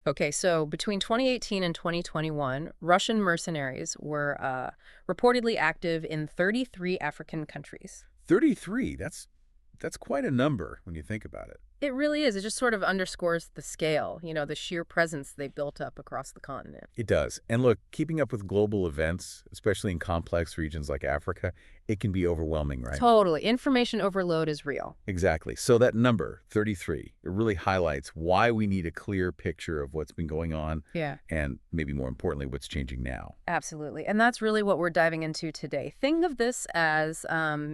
Okay, so between 2018 and 2021, Russian mercenaries were reportedly active in 33 African countries. 33, that's quite a number when you think about it. It really is. It just sort of underscores the scale, the sheer presence they built up across the continent. It does. And look, keeping up with global events, especially in complex regions like Africa, it can be overwhelming, right? Totally. Information overload is real. Exactly. So that number, 33, it really highlights why we need a clear picture of what's been going on Yeah. and maybe more importantly, what's changing now. Absolutely. And that's really what we're diving into today. Think of this as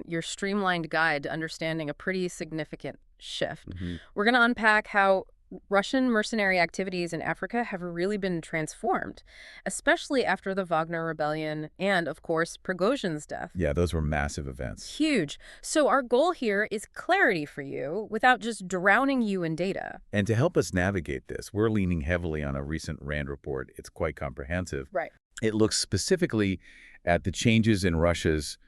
your streamlined guide to understanding a pretty significant shift. We're going to unpack how Russian mercenary activities in Africa have really been transformed, especially after the Wagner Rebellion and, of course, Prigozhin's death. Yeah, those were massive events. Huge. So our goal here is clarity for you without just drowning you in data. And to help us navigate this, we're leaning heavily on a recent RAND report. It's quite comprehensive. Right. It looks specifically at the changes in Russia's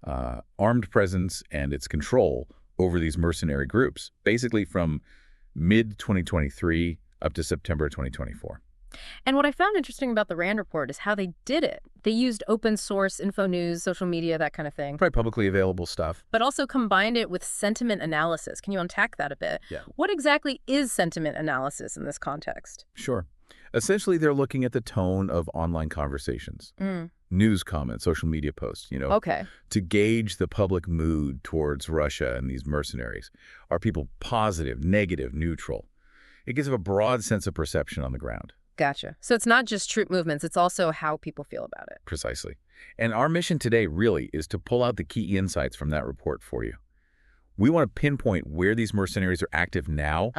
armed presence and its control over these mercenary groups, basically from mid-2023 up to September 2024. And what I found interesting about the RAND report is how they did it. They used open source, info news, social media, that kind of thing. Probably publicly available stuff. But also combined it with sentiment analysis. Can you unpack that a bit? Yeah. What exactly is sentiment analysis in this context? Sure. Essentially, they're looking at the tone of online conversations, news comments, social media posts, Okay. to gauge the public mood towards Russia and these mercenaries. Are people positive, negative, neutral? It gives them a broad sense of perception on the ground. Gotcha. So it's not just troop movements, it's also how people feel about it. Precisely. And our mission today really is to pull out the key insights from that report for you. We want to pinpoint where these mercenaries are active now,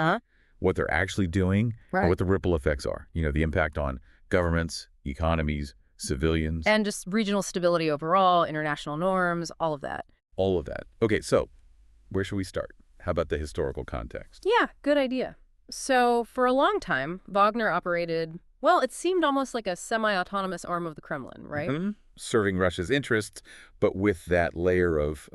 what they're actually doing, and what the ripple effects are. The impact on governments, economies, civilians. And just regional stability overall, international norms, all of that. All of that. Okay, so where should we start? How about the historical context? Yeah, good idea. So for a long time, Wagner operated, well, it seemed almost like a semi-autonomous arm of the Kremlin, right? Serving Russia's interests, but with that layer of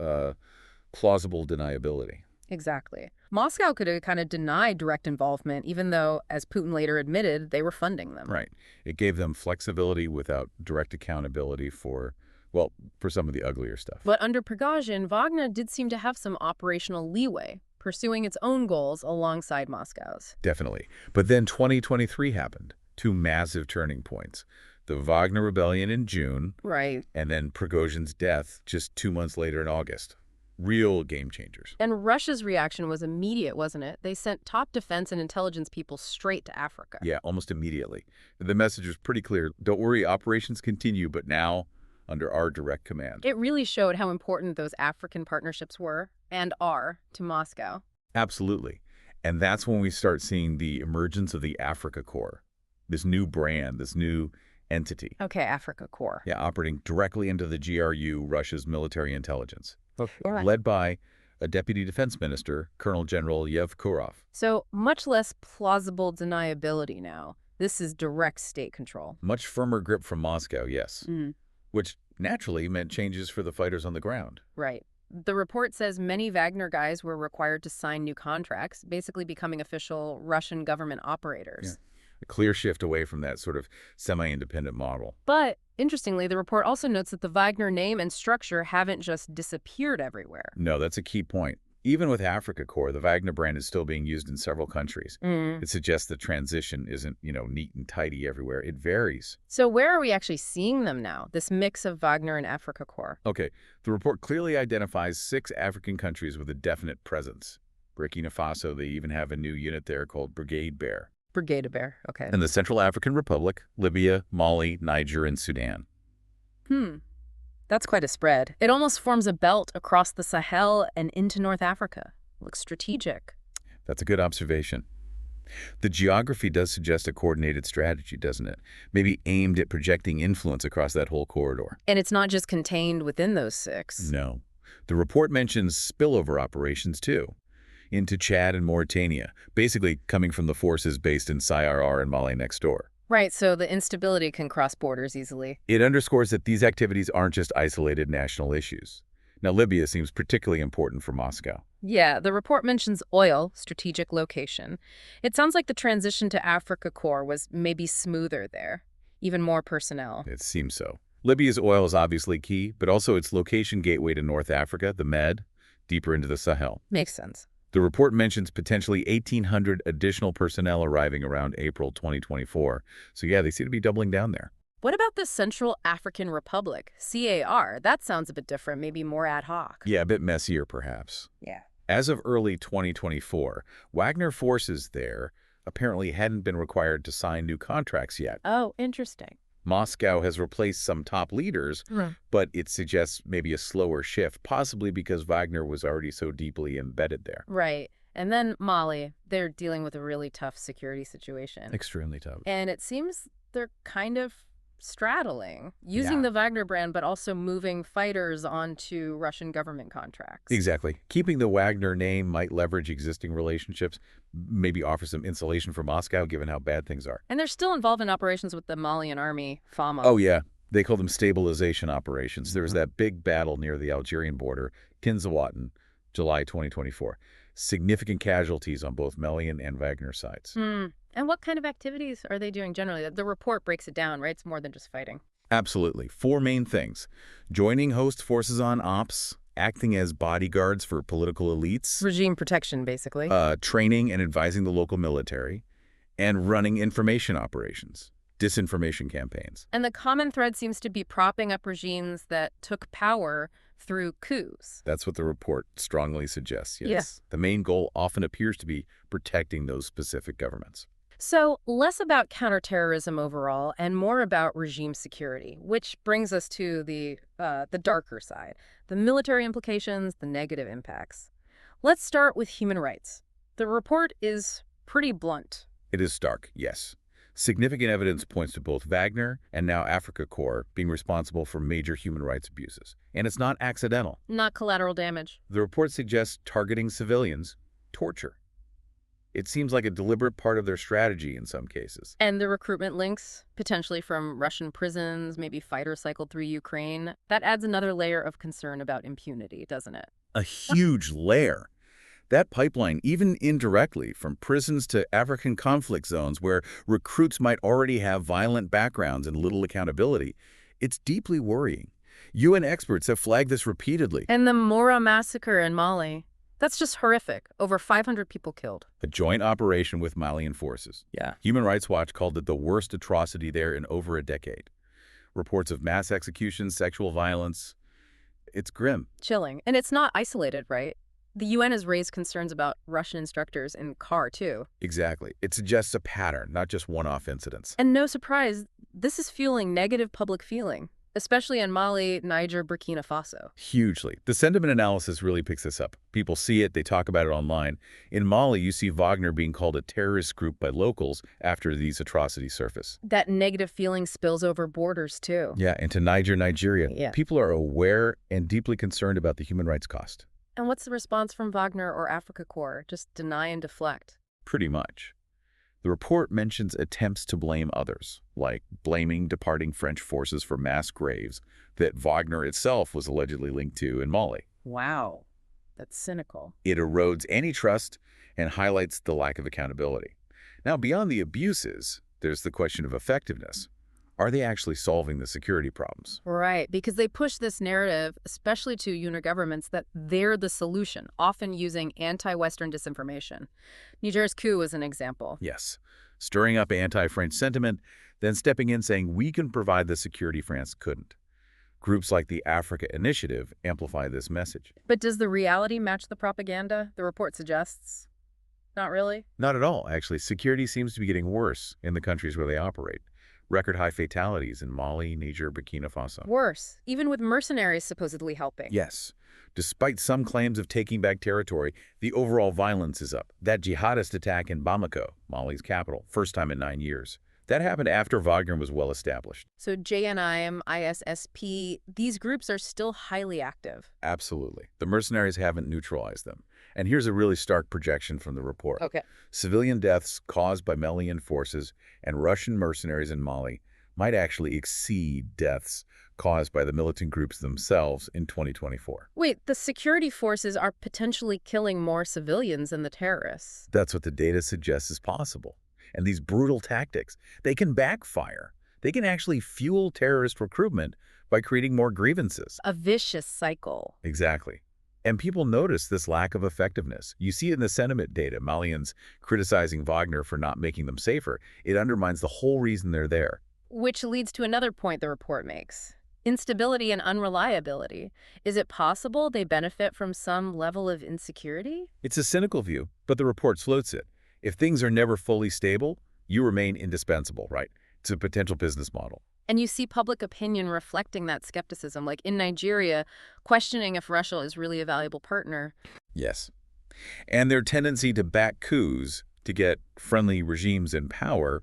plausible deniability. Exactly. Moscow could have kind of denied direct involvement, even though, as Putin later admitted, they were funding them. Right. It gave them flexibility without direct accountability for some of the uglier stuff. But under Prigozhin, Wagner did seem to have some operational leeway, pursuing its own goals alongside Moscow's. Definitely. But then 2023 happened. Two massive turning points. The Wagner Rebellion in June. Right. And then Prigozhin's death just 2 months later in August. Real game changers. And Russia's reaction was immediate, wasn't it? They sent top defense and intelligence people straight to Africa. Yeah, almost immediately. The message was pretty clear. Don't worry, operations continue, but now under our direct command. It really showed how important those African partnerships were and are to Moscow. Absolutely. And that's when we start seeing the emergence of the Africa Corps, this new brand, this new entity. Okay, Africa Corps. Yeah, operating directly into the GRU, Russia's military intelligence. Right. Led by a deputy defense minister, Colonel General Yevgeny. So much less plausible deniability now. This is direct state control. Much firmer grip from Moscow, yes. Which naturally meant changes for the fighters on the ground. Right. The report says many Wagner guys were required to sign new contracts, basically becoming official Russian government operators. Yeah. A clear shift away from that sort of semi-independent model. But interestingly, the report also notes that the Wagner name and structure haven't just disappeared everywhere. No, that's a key point. Even with Africa Corps, the Wagner brand is still being used in several countries. It suggests the transition isn't, neat and tidy everywhere. It varies. So where are we actually seeing them now, this mix of Wagner and Africa Corps? Okay, the report clearly identifies 6 African countries with a definite presence. Burkina Faso, they even have a new unit there called Brigade Bear. Brigade Bear, okay. And the Central African Republic, Libya, Mali, Niger, and Sudan. That's quite a spread. It almost forms a belt across the Sahel and into North Africa. Looks strategic. That's a good observation. The geography does suggest a coordinated strategy, doesn't it? Maybe aimed at projecting influence across that whole corridor. And it's not just contained within those 6. No. The report mentions spillover operations, too, into Chad and Mauritania, basically coming from the forces based in CIRR and Mali next door. Right, so the instability can cross borders easily. It underscores that these activities aren't just isolated national issues. Now, Libya seems particularly important for Moscow. Yeah, the report mentions oil, strategic location. It sounds like the transition to Africa Corps was maybe smoother there, even more personnel. It seems so. Libya's oil is obviously key, but also its location gateway to North Africa, the Med, deeper into the Sahel. Makes sense. The report mentions potentially 1,800 additional personnel arriving around April 2024. So yeah, they seem to be doubling down there. What about the Central African Republic, CAR? That sounds a bit different, maybe more ad hoc. Yeah, a bit messier perhaps. Yeah. As of early 2024, Wagner forces there apparently hadn't been required to sign new contracts yet. Oh, interesting. Moscow has replaced some top leaders, but it suggests maybe a slower shift, possibly because Wagner was already so deeply embedded there. Right. And then Mali, they're dealing with a really tough security situation. Extremely tough. And it seems they're kind of straddling, using the Wagner brand, but also moving fighters onto Russian government contracts. Exactly. Keeping the Wagner name might leverage existing relationships, maybe offer some insulation for Moscow, given how bad things are. And they're still involved in operations with the Malian army, FAMA. Oh, yeah. They call them stabilization operations. There was that big battle near the Algerian border, Kinzawat, July 2024. Significant casualties on both Malian and Wagner sides. And what kind of activities are they doing generally? The report breaks it down, right? It's more than just fighting. Absolutely. 4 main things. Joining host forces on ops, acting as bodyguards for political elites. Regime protection, basically. Training and advising the local military, and running information operations, disinformation campaigns. And the common thread seems to be propping up regimes that took power through coups. That's what the report strongly suggests, yes. Yeah. The main goal often appears to be protecting those specific governments. So less about counterterrorism overall and more about regime security, which brings us to the darker side, the military implications, the negative impacts. Let's start with human rights. The report is pretty blunt. It is stark, yes. Significant evidence points to both Wagner and now Africa Corps being responsible for major human rights abuses. And it's not accidental. Not collateral damage. The report suggests targeting civilians, torture. It seems like a deliberate part of their strategy in some cases. And the recruitment links, potentially from Russian prisons, maybe fighters cycled through Ukraine, that adds another layer of concern about impunity, doesn't it? A huge layer. That pipeline, even indirectly, from prisons to African conflict zones where recruits might already have violent backgrounds and little accountability, it's deeply worrying. UN experts have flagged this repeatedly. And the Mora massacre in Mali. That's just horrific. Over 500 people killed. A joint operation with Malian forces. Yeah. Human Rights Watch called it the worst atrocity there in over a decade. Reports of mass executions, sexual violence. It's grim. Chilling. And it's not isolated, right? The UN has raised concerns about Russian instructors in CAR, too. Exactly. It suggests a pattern, not just one-off incidents. And no surprise, this is fueling negative public feeling, especially in Mali, Niger, Burkina Faso. Hugely. The sentiment analysis really picks this up. People see it, they talk about it online. In Mali, you see Wagner being called a terrorist group by locals after these atrocities surface. That negative feeling spills over borders, too. Yeah, into Niger, Nigeria. Yeah. People are aware and deeply concerned about the human rights cost. And what's the response from Wagner or Africa Corps? Just deny and deflect? Pretty much. The report mentions attempts to blame others, like blaming departing French forces for mass graves that Wagner itself was allegedly linked to in Mali. Wow. That's cynical. It erodes any trust and highlights the lack of accountability. Now, beyond the abuses, there's the question of effectiveness. Are they actually solving the security problems? Right, because they push this narrative, especially to UNIT governments, that they're the solution, often using anti-Western disinformation. Niger's coup is an example. Yes, stirring up anti-French sentiment, then stepping in saying we can provide the security France couldn't. Groups like the Africa Initiative amplify this message. But does the reality match the propaganda, the report suggests? Not really? Not at all, actually. Security seems to be getting worse in the countries where they operate. Record high fatalities in Mali, Niger, Burkina Faso. Worse, even with mercenaries supposedly helping. Yes. Despite some claims of taking back territory, the overall violence is up. That jihadist attack in Bamako, Mali's capital, first time in 9 years. That happened after Wagner was well established. So JNIM, ISSP, these groups are still highly active. Absolutely. The mercenaries haven't neutralized them. And here's a really stark projection from the report. Okay. Civilian deaths caused by Malian forces and Russian mercenaries in Mali might actually exceed deaths caused by the militant groups themselves in 2024. Wait, the security forces are potentially killing more civilians than the terrorists. That's what the data suggests is possible. And these brutal tactics, they can backfire. They can actually fuel terrorist recruitment by creating more grievances. A vicious cycle. Exactly. And people notice this lack of effectiveness. You see it in the sentiment data, Malians criticizing Wagner for not making them safer. It undermines the whole reason they're there. Which leads to another point the report makes. Instability and unreliability. Is it possible they benefit from some level of insecurity? It's a cynical view, but the report floats it. If things are never fully stable, you remain indispensable, right? It's a potential business model. And you see public opinion reflecting that skepticism, like in Nigeria, questioning if Russia is really a valuable partner. Yes. And their tendency to back coups to get friendly regimes in power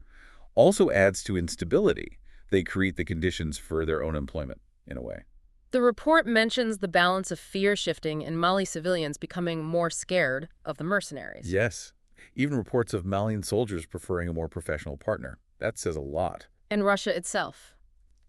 also adds to instability. They create the conditions for their own employment, in a way. The report mentions the balance of fear shifting and Mali civilians becoming more scared of the mercenaries. Yes. Even reports of Malian soldiers preferring a more professional partner. That says a lot. And Russia itself.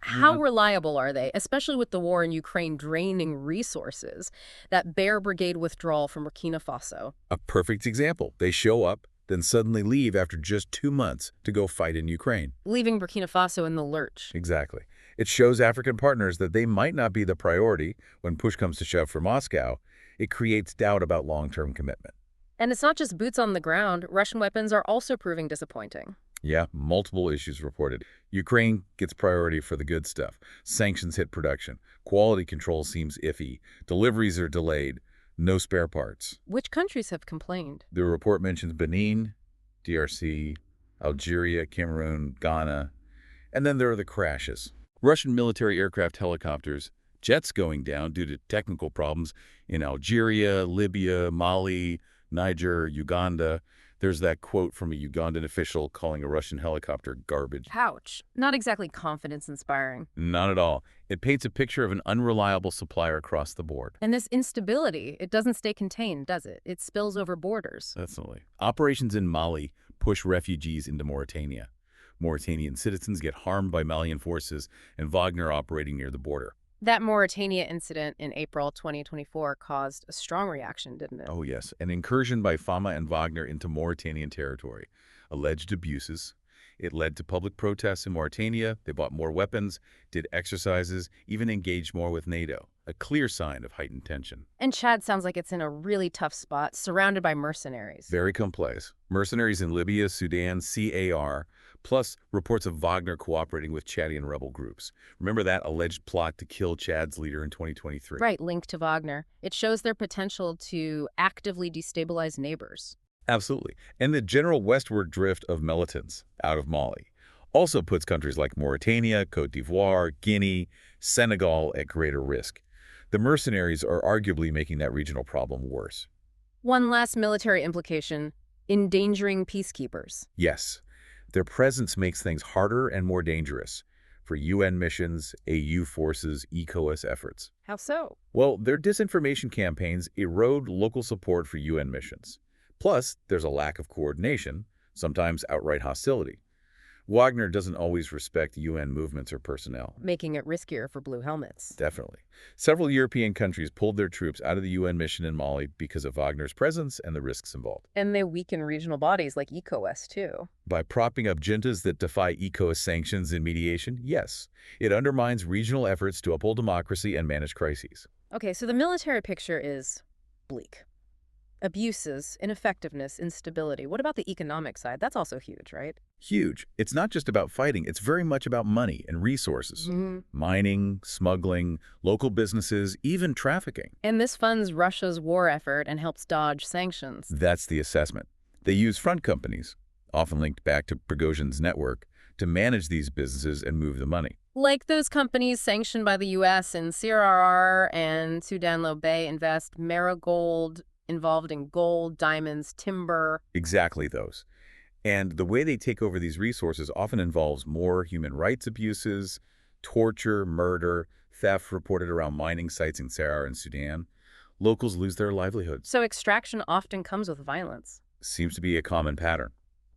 How reliable are they, especially with the war in Ukraine draining resources? That Bear Brigade withdrawal from Burkina Faso. A perfect example. They show up, then suddenly leave after just 2 months to go fight in Ukraine. Leaving Burkina Faso in the lurch. Exactly. It shows African partners that they might not be the priority when push comes to shove for Moscow. It creates doubt about long-term commitment. And it's not just boots on the ground. Russian weapons are also proving disappointing. Yeah, multiple issues reported. Ukraine gets priority for the good stuff. Sanctions hit production. Quality control seems iffy. Deliveries are delayed. No spare parts. Which countries have complained? The report mentions Benin, DRC, Algeria, Cameroon, Ghana, and then there are the crashes. Russian military aircraft helicopters, jets going down due to technical problems in Algeria, Libya, Mali, Niger, Uganda. There's that quote from a Ugandan official calling a Russian helicopter garbage. Ouch. Not exactly confidence-inspiring. Not at all. It paints a picture of an unreliable supplier across the board. And this instability, it doesn't stay contained, does it? It spills over borders. Definitely. Operations in Mali push refugees into Mauritania. Mauritanian citizens get harmed by Malian forces and Wagner operating near the border. That Mauritania incident in April 2024 caused a strong reaction, didn't it? Oh, yes. An incursion by Fama and Wagner into Mauritanian territory. Alleged abuses. It led to public protests in Mauritania. They bought more weapons, did exercises, even engaged more with NATO. A clear sign of heightened tension. And Chad sounds like it's in a really tough spot, surrounded by mercenaries. Very complex. Mercenaries in Libya, Sudan, CAR, plus reports of Wagner cooperating with Chadian rebel groups. Remember that alleged plot to kill Chad's leader in 2023? Right, linked to Wagner. It shows their potential to actively destabilize neighbors. Absolutely. And the general westward drift of militants out of Mali also puts countries like Mauritania, Cote d'Ivoire, Guinea, Senegal at greater risk. The mercenaries are arguably making that regional problem worse. One last military implication, endangering peacekeepers. Yes. Their presence makes things harder and more dangerous for UN missions, AU forces, ECOWAS efforts. How so? Well, their disinformation campaigns erode local support for UN missions. Plus, there's a lack of coordination, sometimes outright hostility. Wagner doesn't always respect UN movements or personnel. Making it riskier for blue helmets. Definitely. Several European countries pulled their troops out of the UN mission in Mali because of Wagner's presence and the risks involved. And they weaken regional bodies like ECOWAS, too. By propping up juntas that defy ECOWAS sanctions and mediation, yes. It undermines regional efforts to uphold democracy and manage crises. Okay, so the military picture is bleak. Abuses, ineffectiveness, instability. What about the economic side? That's also huge, right? Huge. It's not just about fighting. It's very much about money and resources. Mining, smuggling, local businesses, even trafficking. And this funds Russia's war effort and helps dodge sanctions. That's the assessment. They use front companies, often linked back to Prigozhin's network, to manage these businesses and move the money. Like those companies sanctioned by the U.S. in CRR and Sudan Low Bay Invest, Marigold, involved in gold, diamonds, timber. Exactly those. And the way they take over these resources often involves more human rights abuses, torture, murder, theft reported around mining sites in CRR and Sudan. Locals lose their livelihoods. So extraction often comes with violence. Seems to be a common pattern.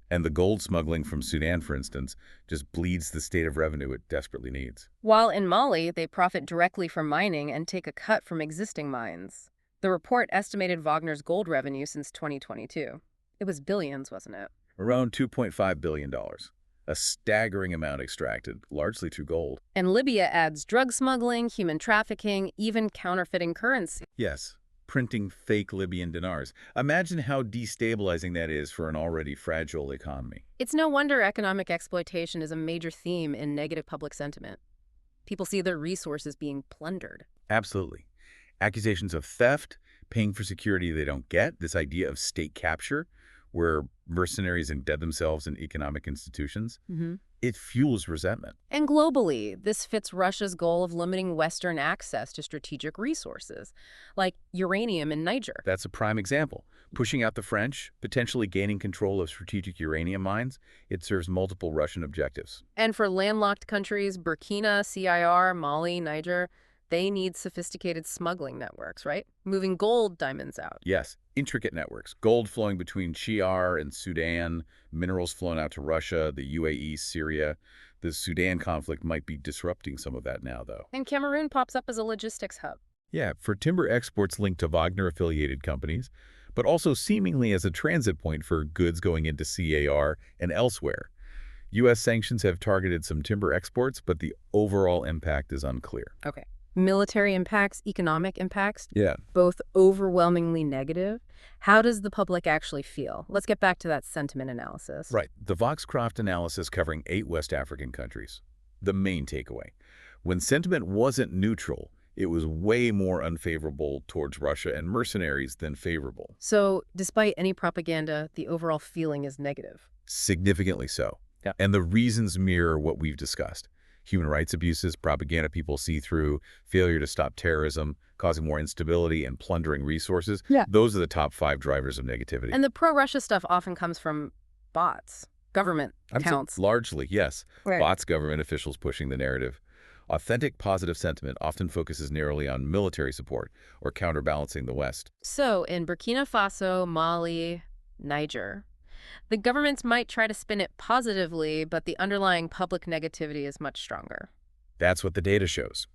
And the gold smuggling from Sudan, for instance, just bleeds the state of revenue it desperately needs. While in Mali, they profit directly from mining and take a cut from existing mines. The report estimated Wagner's gold revenue since 2022. It was billions, wasn't it? Around $2.5 billion. A staggering amount extracted, largely through gold. And Libya adds drug smuggling, human trafficking, even counterfeiting currency. Yes, printing fake Libyan dinars. Imagine how destabilizing that is for an already fragile economy. It's no wonder economic exploitation is a major theme in negative public sentiment. People see their resources being plundered. Absolutely. Accusations of theft, paying for security they don't get, this idea of state capture, where mercenaries embed themselves in economic institutions, it fuels resentment. And globally, this fits Russia's goal of limiting Western access to strategic resources, like uranium in Niger. That's a prime example. Pushing out the French, potentially gaining control of strategic uranium mines, it serves multiple Russian objectives. And for landlocked countries, Burkina, CIR, Mali, Niger, they need sophisticated smuggling networks, right? Moving gold diamonds out. Yes, intricate networks. Gold flowing between CIR and Sudan, minerals flowing out to Russia, the UAE, Syria. The Sudan conflict might be disrupting some of that now, though. And Cameroon pops up as a logistics hub. Yeah, for timber exports linked to Wagner-affiliated companies, but also seemingly as a transit point for goods going into CAR and elsewhere. U.S. sanctions have targeted some timber exports, but the overall impact is unclear. Okay. Military impacts, economic impacts, Yeah. both overwhelmingly negative. How does the public actually feel? Let's get back to that sentiment analysis. Right. The Voxcroft analysis covering 8 West African countries. The main takeaway. When sentiment wasn't neutral, it was way more unfavorable towards Russia and mercenaries than favorable. So, despite any propaganda, the overall feeling is negative. Significantly so. Yeah. And the reasons mirror what we've discussed. Human rights abuses, propaganda people see through, failure to stop terrorism, causing more instability and plundering resources. Yeah. Those are the top 5 drivers of negativity. And the pro-Russia stuff often comes from bots, government accounts. Largely, yes. Right. Bots, government officials pushing the narrative. Authentic positive sentiment often focuses narrowly on military support or counterbalancing the West. So, in Burkina Faso, Mali, Niger, the governments might try to spin it positively, but the underlying public negativity is much stronger. That's what the data shows.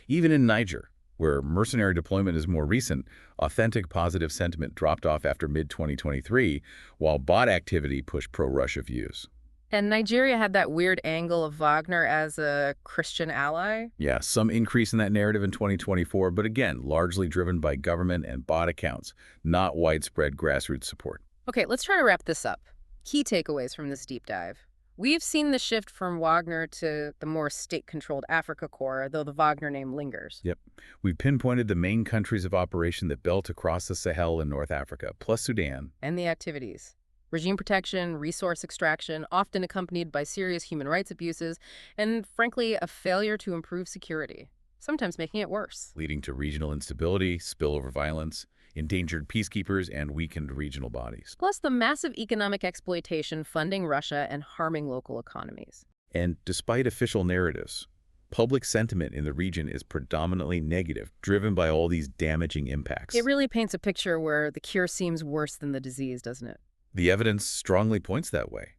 Even in Niger, where mercenary deployment is more recent, authentic positive sentiment dropped off after mid-2023, while bot activity pushed pro-Russia views. And Nigeria had that weird angle of Wagner as a Christian ally. Yeah, some increase in that narrative in 2024, but again, largely driven by government and bot accounts, not widespread grassroots support. Okay, let's try to wrap this up. Key takeaways from this deep dive. We've seen the shift from Wagner to the more state-controlled Africa Corps, though the Wagner name lingers. Yep. We've pinpointed the main countries of operation that belt across the Sahel and North Africa, plus Sudan. And the activities. Regime protection, resource extraction, often accompanied by serious human rights abuses, and frankly, a failure to improve security, sometimes making it worse. Leading to regional instability, spillover violence, endangered peacekeepers, and weakened regional bodies. Plus the massive economic exploitation funding Russia and harming local economies. And despite official narratives, public sentiment in the region is predominantly negative, driven by all these damaging impacts. It really paints a picture where the cure seems worse than the disease, doesn't it? The evidence strongly points that way.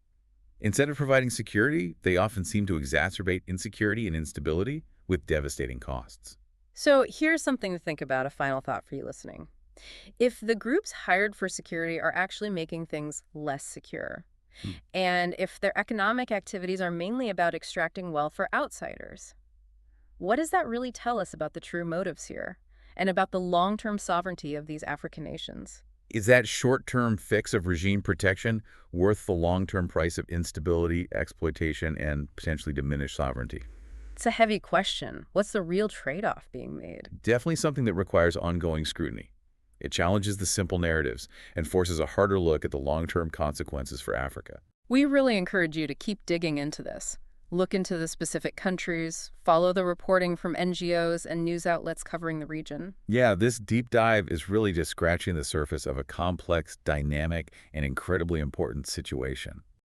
Instead of providing security, they often seem to exacerbate insecurity and instability with devastating costs. So here's something to think about, a final thought for you listening. If the groups hired for security are actually making things less secure, and if their economic activities are mainly about extracting wealth for outsiders, what does that really tell us about the true motives here and about the long-term sovereignty of these African nations? Is that short-term fix of regime protection worth the long-term price of instability, exploitation, and potentially diminished sovereignty? It's a heavy question. What's the real trade-off being made? Definitely something that requires ongoing scrutiny. It challenges the simple narratives and forces a harder look at the long-term consequences for Africa. We really encourage you to keep digging into this. Look into the specific countries, follow the reporting from NGOs and news outlets covering the region. Yeah, this deep dive is really just scratching the surface of a complex, dynamic, and incredibly important situation.